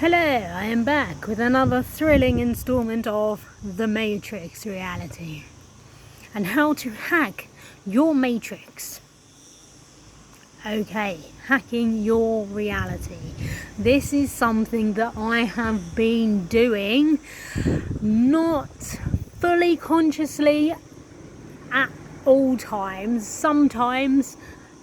Hello, I am back with another thrilling installment of The Matrix Reality and how to hack your matrix. Okay, hacking your reality. This is something that I have been doing, not fully consciously at all times, sometimes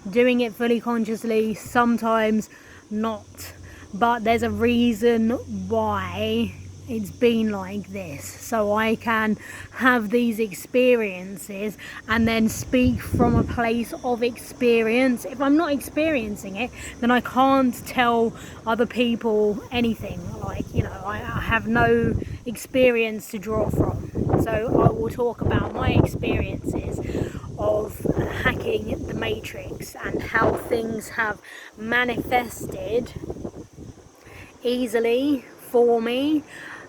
doing it fully consciously, sometimes not. But there's a reason why it's been like this, so I can have these experiences and then speak from a place of experience. If I'm not experiencing it, then I can't tell other people anything. I have no experience to draw from, so I will talk about my experiences of hacking the matrix and how things have manifested easily for me,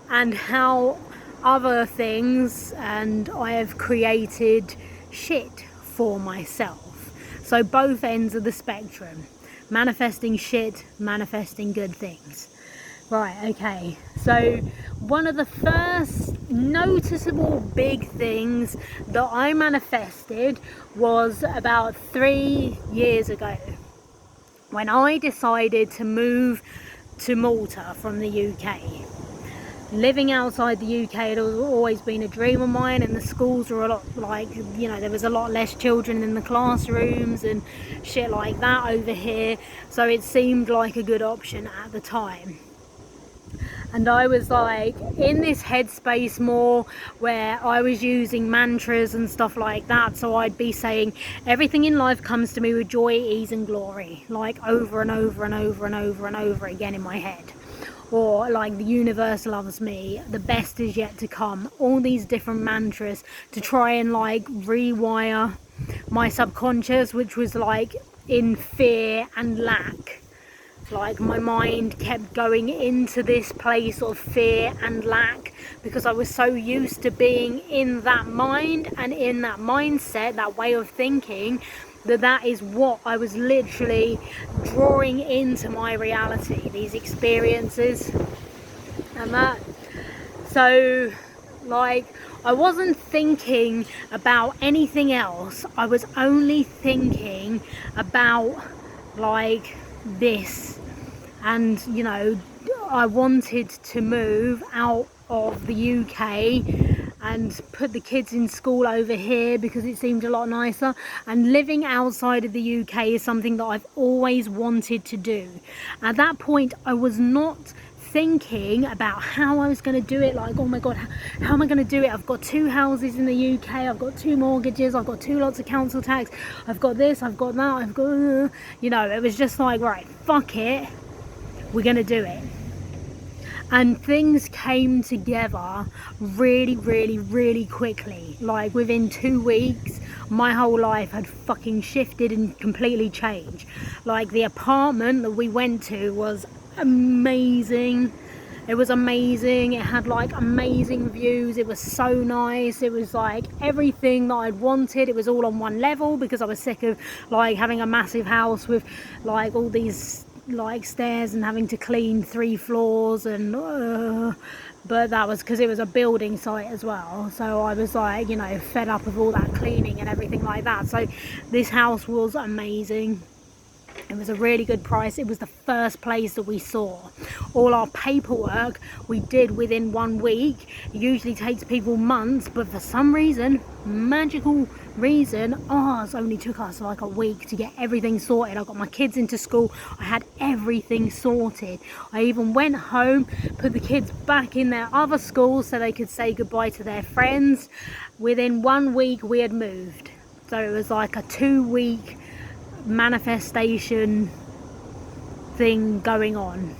and how other things and I have created shit for myself. So both ends of the spectrum, manifesting shit, manifesting good things. Right, okay, so one of the first noticeable big things that I manifested was about 3 years ago, when I decided to move to Malta from the UK. Living outside the UK had always been a dream of mine, and the schools were a lot there was a lot less children in the classrooms and shit like that over here, so it seemed like a good option at the time. And I was like in this headspace more where I was using mantras and stuff like that. So I'd be saying everything in life comes to me with joy, ease and glory, like over and over and over and over and over again in my head. Or like the universe loves me, the best is yet to come. All these different mantras to try and like rewire my subconscious, which was like in fear and lack. Like my mind kept going into this place of fear and lack because I was so used to being in that mind and in that mindset, that way of thinking, that is what I was literally drawing into my reality, these experiences and that. So like I wasn't thinking about anything else, I was only thinking about like this. And I wanted to move out of the UK and put the kids in school over here because it seemed a lot nicer, and living outside of the UK is something that I've always wanted to do. At that point I was not thinking about how I was going to do it, like, oh my god, how am I going to do it? I've got 2 houses in the UK, I've got 2 mortgages, I've got 2 lots of council tax, I've got this, I've got that, I've got it was just like, right, fuck it, we're gonna do it. And things came together really, really, really quickly. Like within 2 weeks my whole life had fucking shifted and completely changed. Like the apartment that we went to was amazing. It was amazing. It had like amazing views. It was so nice. It was like everything that I'd wanted. It was all on one level because I was sick of like having a massive house with like all these like stairs and having to clean 3 floors and but that was because it was a building site as well, so I was like fed up of all that cleaning and everything like that. So this house was amazing. It was a really good price. It was the first place that we saw. All our paperwork we did within 1 week. It usually takes people months, but for some reason, magical reason, ours only took us like a week to get everything sorted. I got my kids into school. I had everything sorted. I even went home, put the kids back in their other schools so they could say goodbye to their friends. Within 1 week we had moved. So it was like a 2-week manifestation thing going on.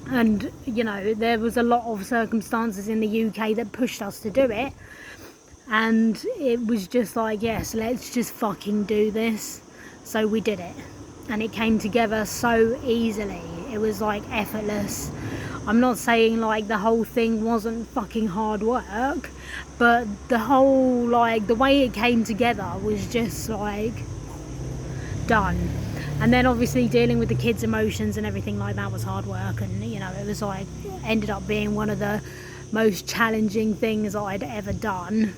And there was a lot of circumstances in the UK that pushed us to do it, and it was just like, yes, let's just fucking do this. So we did it, and it came together so easily. It was like effortless. I'm not saying like the whole thing wasn't fucking hard work, but the whole the way it came together was just like done. And then obviously dealing with the kids' emotions and everything like that was hard work, and you know, it was like, ended up being one of the most challenging things I'd ever done,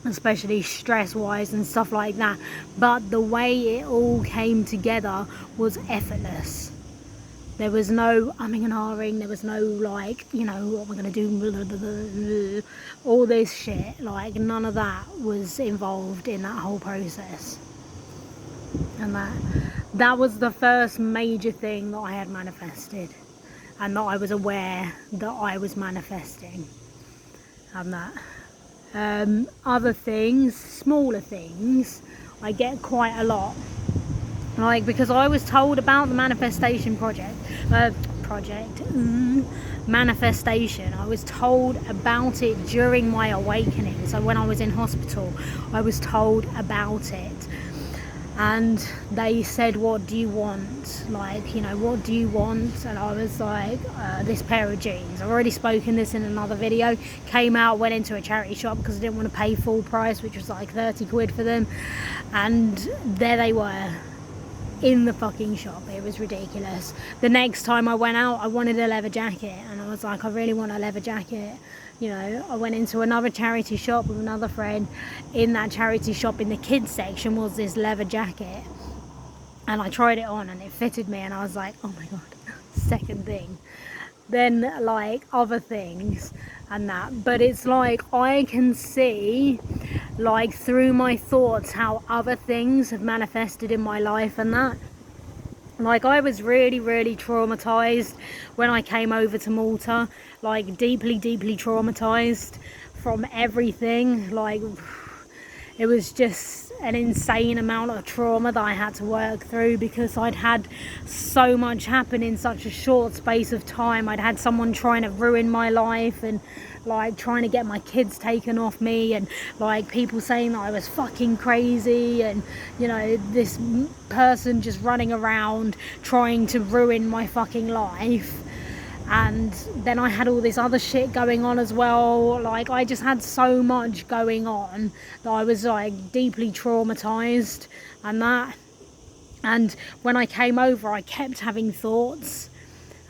especially stress wise and stuff like that. But the way it all came together was effortless. There was no umming and ahhing, there was no like, you know, what we're going to do, all this shit. Like, none of that was involved in that whole process. And that was the first major thing that I had manifested, and that I was aware that I was manifesting. And that other things, smaller things, I get quite a lot. Like, because I was told about the manifestation manifestation. I was told about it during my awakening. So when I was in hospital, I was told about it. And they said, what do you want? Like, you know, what do you want? And I was like, this pair of jeans. I've already spoken this in another video. Came out, went into a charity shop because I didn't want to pay full price, which was like 30 quid for them. And there they were, in the fucking shop. It was ridiculous. The next time I went out, I wanted a leather jacket, and I was like, I really want a leather jacket. You know, I went into another charity shop with another friend. In that charity shop, in the kids section, was this leather jacket, and I tried it on and it fitted me, and I was like, oh my god. Second thing. Then like other things and that. But it's like, I can see, like, through my thoughts, how other things have manifested in my life. And that, like, I was really traumatized when I came over to Malta, like deeply traumatized from everything. Like, it was just an insane amount of trauma that I had to work through, because I'd had so much happen in such a short space of time. I'd had someone trying to ruin my life, and like trying to get my kids taken off me, and like people saying that I was fucking crazy, and you know, this person just running around trying to ruin my fucking life. And then I had all this other shit going on as well. Like, I just had so much going on that I was like deeply traumatized and that. And when I came over, I kept having thoughts,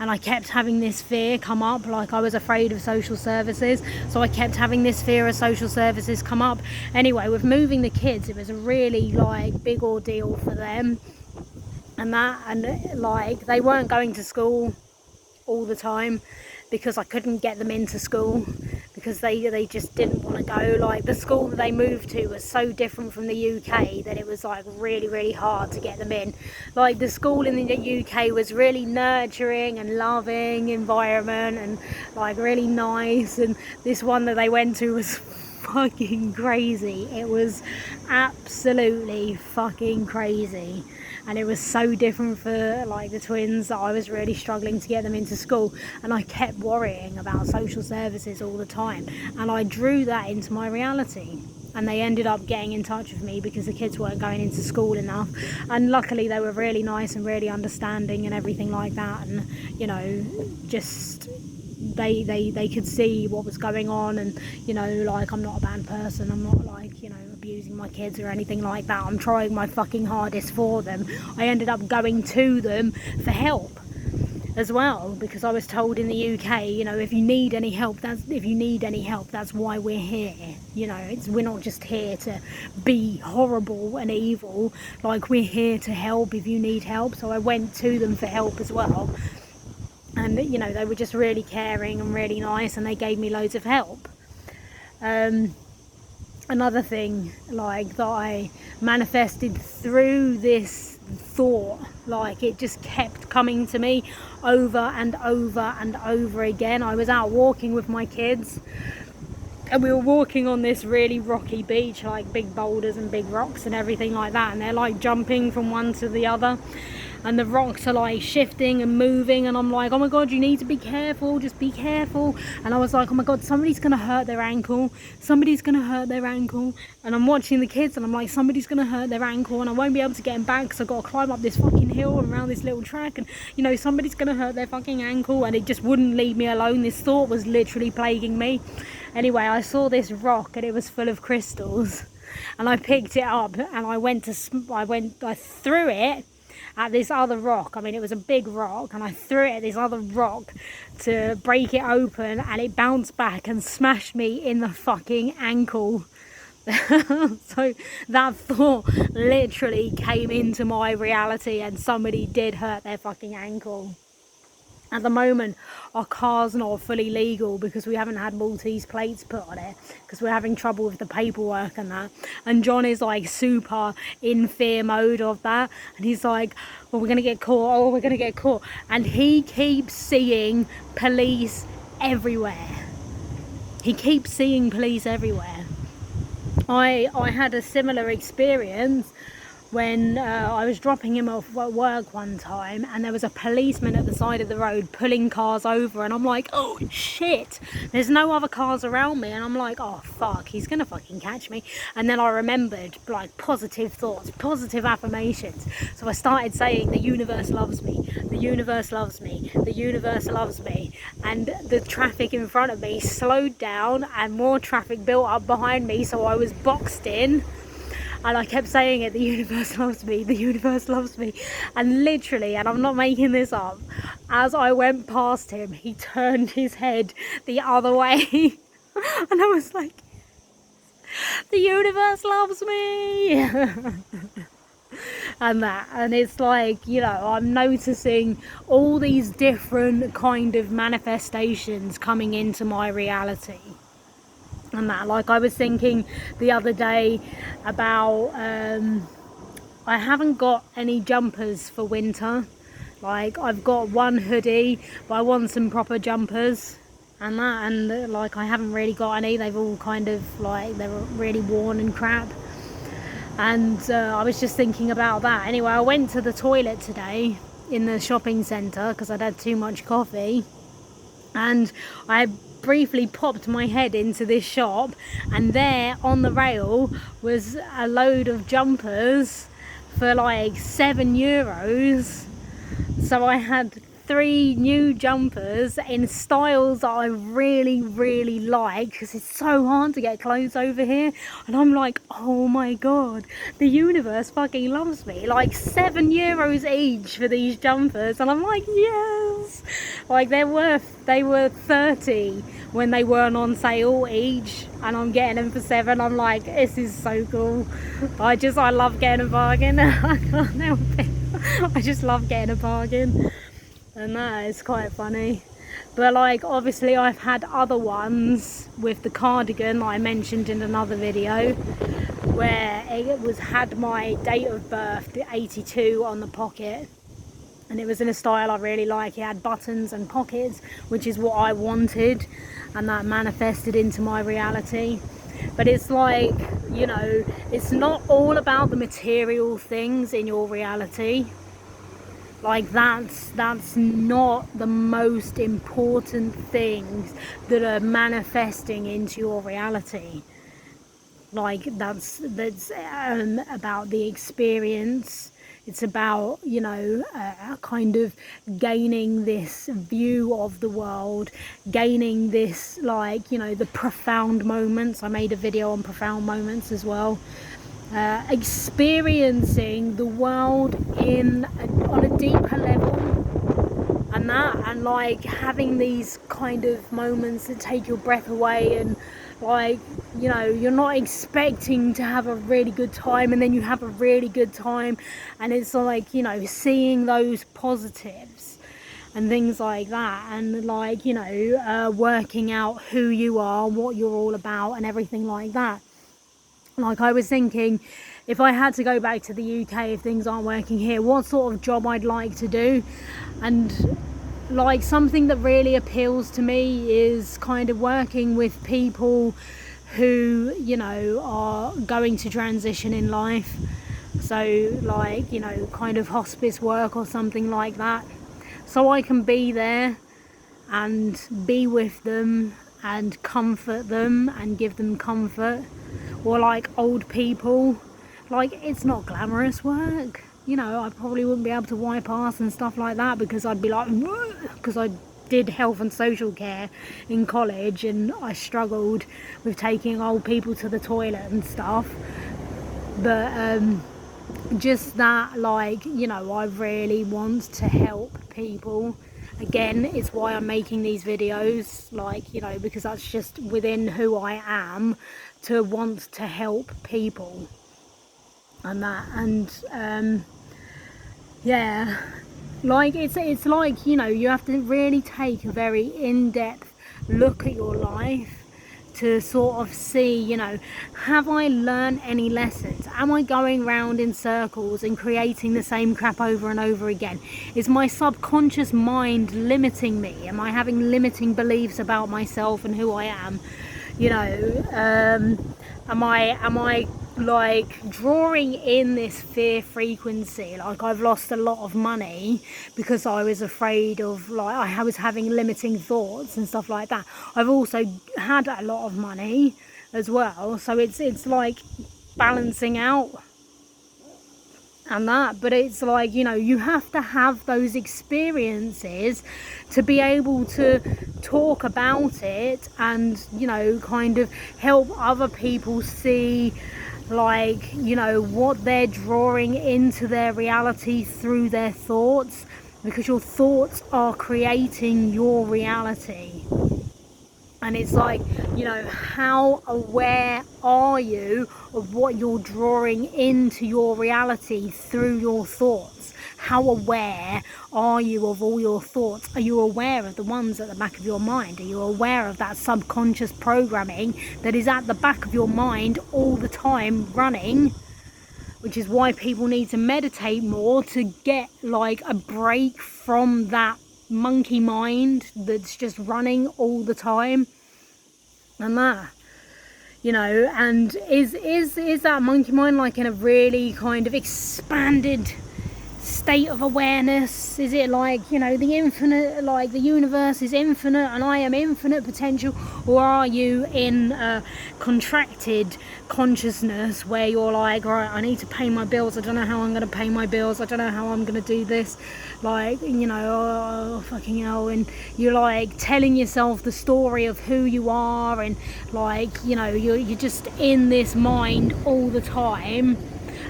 and I kept having this fear come up. Like, I was afraid of social services, so I kept having this fear of social services come up. Anyway, with moving the kids, it was a really like big ordeal for them and that. And like, they weren't going to school all the time because I couldn't get them into school, because they just didn't want to go. Like, the school that they moved to was so different from the UK that it was like really hard to get them in. Like, the school in the UK was really nurturing and loving environment and like really nice, and this one that they went to was fucking crazy. It was absolutely fucking crazy. And it was so different for like the twins that I was really struggling to get them into school, and I kept worrying about social services all the time, and I drew that into my reality. And they ended up getting in touch with me because the kids weren't going into school enough, and luckily they were really nice and really understanding and everything like that. And you know, just they could see what was going on, and you know, like, I'm not a bad person, I'm not like, you know, abusing my kids or anything like that. I'm trying my fucking hardest for them. I ended up going to them for help as well, because I was told in the UK, you know, if you need any help, that's why we're here. You know, we're not just here to be horrible and evil. Like, we're here to help if you need help. So I went to them for help as well. And you know, they were just really caring and really nice, and they gave me loads of help. Another thing like that I manifested through this thought, like, it just kept coming to me over and over again. I was out walking with my kids, and we were walking on this really rocky beach, like big boulders and big rocks and everything like that, and they're like jumping from one to the other, and the rocks are like shifting and moving, and I'm like, oh my god, you need to be careful, just be careful. And I was like, oh my god, somebody's gonna hurt their ankle, and I'm watching the kids, and I'm like, somebody's gonna hurt their ankle, and I won't be able to get them back because I've got to climb up this fucking hill and around this little track, and you know, somebody's gonna hurt their fucking ankle. And it just wouldn't leave me alone. This thought was literally plaguing me. Anyway, I saw this rock, and it was full of crystals, and I picked it up, and I threw it, at this other rock. I mean, it was a big rock, and I threw it at this other rock to break it open, and it bounced back and smashed me in the fucking ankle. So that thought literally came into my reality, and somebody did hurt their fucking ankle. At the moment, our car's not fully legal because we haven't had Maltese plates put on it, because we're having trouble with the paperwork and that. And John is like super in fear mode of that. And he's like, well, we're going to get caught. Oh, we're going to get caught. And he keeps seeing police everywhere. He keeps seeing police everywhere. I had a similar experience when I was dropping him off at work one time, and there was a policeman at the side of the road pulling cars over, and I'm like, oh shit, there's no other cars around me, and I'm like, oh fuck, he's gonna fucking catch me. And then I remembered like positive thoughts, positive affirmations, so I started saying, the universe loves me, the universe loves me, the universe loves me. And the traffic in front of me slowed down and more traffic built up behind me, so I was boxed in. And I kept saying it, the universe loves me, the universe loves me. And literally, and I'm not making this up, as I went past him, he turned his head the other way. And I was like, the universe loves me. And it's like, you know, I'm noticing all these different kind of manifestations coming into my reality. And that, like, I was thinking the other day about I haven't got any jumpers for winter. Like, I've got one hoodie, but I want some proper jumpers and that, and like I haven't really got any. They've all kind of like, they're really worn and crap. And I was just thinking about that. Anyway, I went to the toilet today in the shopping centre because I'd had too much coffee, and I briefly popped my head into this shop, and there on the rail was a load of jumpers for like €7. So I had 3 new jumpers in styles that I really like, because it's so hard to get clothes over here. And I'm like, oh my god, the universe fucking loves me. Like €7 each for these jumpers, and I'm like, yes. Like they were 30 when they weren't on sale each, and I'm getting them for 7. I'm like, this is so cool. I love getting a bargain. I can't help it. I just love getting a bargain. And that is quite funny. But like, obviously I've had other ones with the cardigan that I mentioned in another video, where it had my date of birth, the 82, on the pocket, and it was in a style I really like. It had buttons and pockets, which is what I wanted, and that manifested into my reality. But it's like, you know, it's not all about the material things in your reality. Like that's not the most important things that are manifesting into your reality. Like that's about the experience. It's about, you know, kind of gaining this view of the world, gaining this, like, you know, the profound moments. I made a video on profound moments as well. Experiencing the world on a deeper level, and like having these kind of moments that take your breath away, and like, you know, you're not expecting to have a really good time, and then you have a really good time, and it's like, you know, seeing those positives and things like that, and like, you know, working out who you are, what you're all about, and everything like that. Like, I was thinking, if I had to go back to the UK, if things aren't working here, what sort of job I'd like to do. And like, something that really appeals to me is kind of working with people who, you know, are going to transition in life. So like, you know, kind of hospice work or something like that, so I can be there and be with them and comfort them and give them comfort. Or like old people, like, it's not glamorous work, you know. I probably wouldn't be able to wipe ass and stuff like that, because I'd be like, because I did health and social care in college, and I struggled with taking old people to the toilet and stuff. But just that, like, you know, I really want to help people. Again, it's why I'm making these videos, like, you know, because that's just within who I am, to want to help people and that. And yeah, like, it's like, you know, you have to really take a very in-depth look at your life to sort of see, you know, have I learned any lessons? Am I going round in circles and creating the same crap over and over again? Is my subconscious mind limiting me? Am I having limiting beliefs about myself and who I am? You know, am I like drawing in this fear frequency? Like, I've lost a lot of money because I was afraid of, like, I was having limiting thoughts and stuff like that. I've also had a lot of money as well, so it's like balancing out and that. But it's like, you know, you have to have those experiences to be able to talk about it and, you know, kind of help other people see, like, you know, what they're drawing into their reality through their thoughts, because your thoughts are creating your reality. And it's like, you know, how aware are you of what you're drawing into your reality through your thoughts? How aware are you of all your thoughts? Are you aware of the ones at the back of your mind? Are you aware of that subconscious programming that is at the back of your mind all the time running? Which is why people need to meditate more, to get like a break from that monkey mind that's just running all the time. And that, you know, and is that monkey mind like in a really kind of expanded state of awareness? Is it like, you know, the infinite, like the universe is infinite and I am infinite potential? Or are you in a contracted consciousness where you're like, right, I need to pay my bills, I don't know how I'm going to pay my bills, I don't know how I'm going to do this, like, you know, oh fucking hell. And you're like telling yourself the story of who you are, and like, you know, you're just in this mind all the time,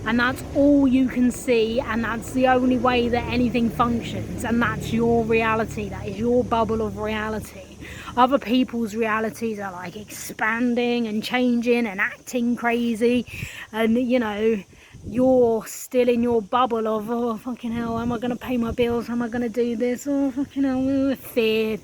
and that's all you can see, and that's the only way that anything functions, and that's your reality. That is your bubble of reality. Other people's realities are like expanding and changing and acting crazy, and, you know, you're still in your bubble of, oh fucking hell, am I going to pay my bills, am I going to do this, oh fucking hell, fear.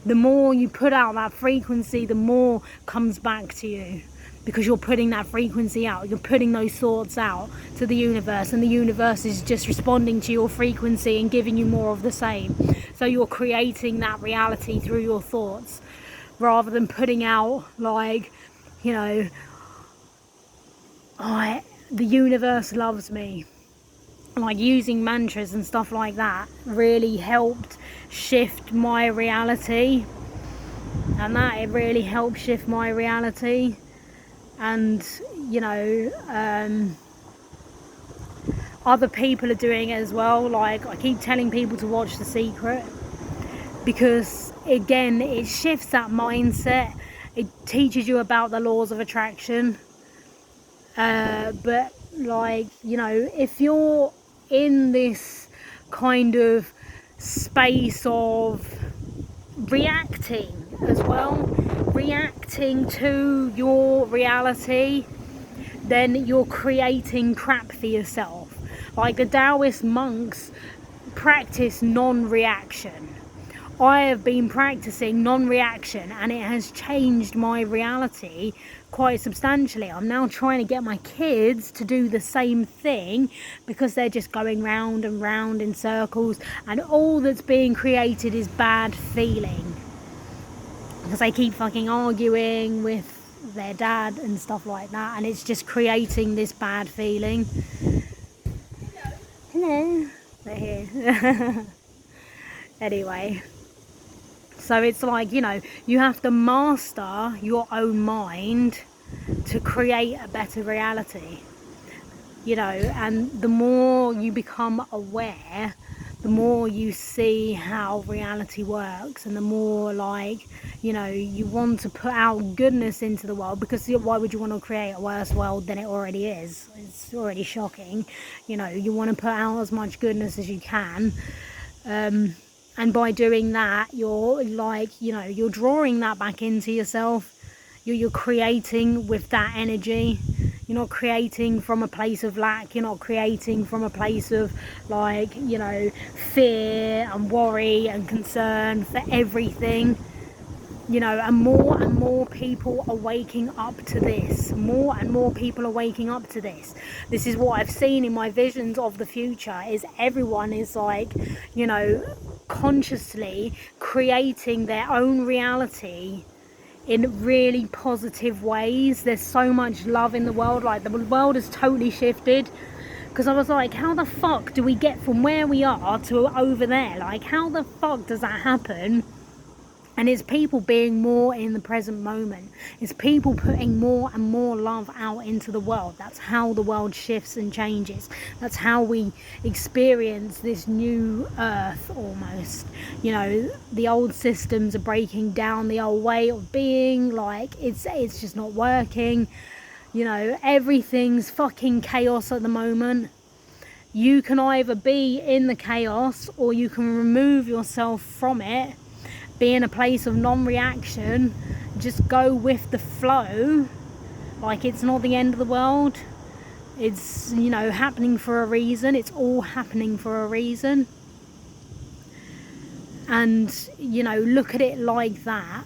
The more you put out that frequency, the more comes back to you, because you're putting that frequency out, you're putting those thoughts out to the universe, and the universe is just responding to your frequency and giving you more of the same. So you're creating that reality through your thoughts, rather than putting out, like, you know, the universe loves me. Like, using mantras and stuff like that really helped shift my reality, and that it really helped shift my reality. And, you know, other people are doing it as well. Like, I keep telling people to watch The Secret, because again, it shifts that mindset. It teaches you about the laws of attraction, but, like, you know, if you're in this kind of space of reacting as well, reacting to your reality, then you're creating crap for yourself. Like, the Taoist monks practice non-reaction. I have been practicing non-reaction, and it has changed my reality quite substantially. I'm now trying to get my kids to do the same thing, because they're just going round and round in circles, and all that's being created is bad feeling, because they keep fucking arguing with their dad and stuff like that, and it's just creating this bad feeling. Hello, they're here. Anyway, so it's like, you know, you have to master your own mind to create a better reality, you know. And the more you become aware, the the more you see how reality works, and the more, like, you know, you want to put out goodness into the world, because why would you want to create a worse world than it already is? It's already shocking. You know, you want to put out as much goodness as you can, and by doing that, you're, like, you know, you're drawing that back into yourself. You're creating with that energy. You're not creating from a place of lack. You're not creating from a place of, like, you know, fear and worry and concern for everything. You know, and more people are waking up to this. More and more people are waking up to this. This is what I've seen in my visions of the future, is everyone is, like, you know, consciously creating their own reality in really positive ways. There's so much love in the world. Like, the world has totally shifted, because I was like, how the fuck do we get from where we are to over there? Like, how the fuck does that happen? And it's people being more in the present moment. It's people putting more and more love out into the world. That's how the world shifts and changes. That's how we experience this new earth, almost. You know, the old systems are breaking down, the old way of being. Like, it's just not working. You know, everything's fucking chaos at the moment. You can either be in the chaos, or you can remove yourself from it, be in a place of non-reaction, just go with the flow. Like, it's not the end of the world. It's, you know, happening for a reason. It's all happening for a reason. And, you know, look at it like that.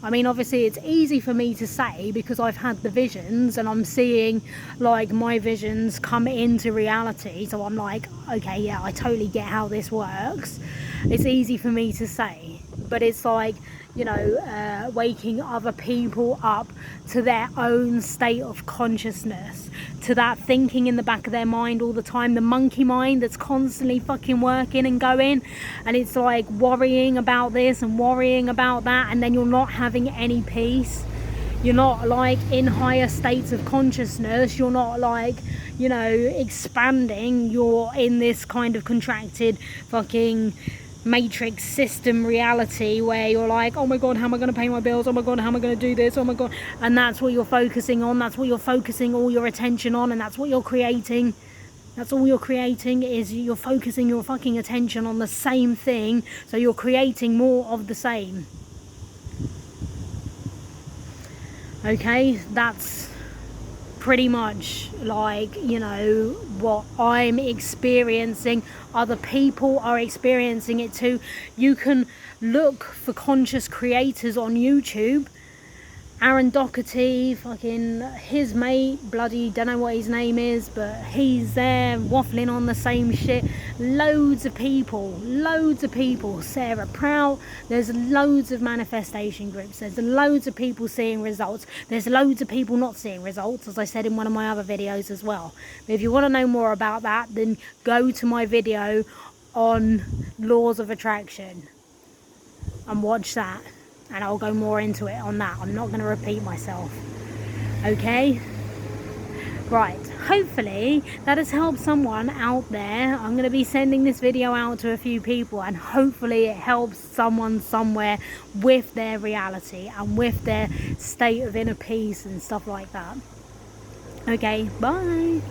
I mean, obviously it's easy for me to say because I've had the visions and I'm seeing, like, my visions come into reality. So I'm like, okay, yeah, I totally get how this works. It's easy for me to say. But it's like, you know, waking other people up to their own state of consciousness, to that thinking in the back of their mind all the time, the monkey mind that's constantly fucking working and going, and it's like worrying about this and worrying about that, and then you're not having any peace. You're not, like, in higher states of consciousness. You're not, like, you know, expanding. You're in this kind of contracted fucking matrix system reality where you're like, oh my god, how am I going to pay my bills? Oh my god, how am I going to do this? Oh my god. And that's what you're focusing on. That's what you're focusing all your attention on, and that's what you're creating. That's all you're creating, is you're focusing your fucking attention on the same thing. So you're creating more of the same. Okay, that's pretty much, like, you know, what I'm experiencing. Other people are experiencing it too. You can look for conscious creators on YouTube. Aaron Doherty, fucking his mate, bloody don't know what his name is, but he's there waffling on the same shit. Loads of people, Sarah Prout, there's loads of manifestation groups, there's loads of people seeing results, there's loads of people not seeing results, as I said in one of my other videos as well. But if you want to know more about that, then go to my video on laws of attraction and watch that. And I'll go more into it on that. I'm not going to repeat myself. Okay? Right. Hopefully that has helped someone out there. I'm going to be sending this video out to a few people, and hopefully it helps someone somewhere with their reality and with their state of inner peace and stuff like that. Okay, bye.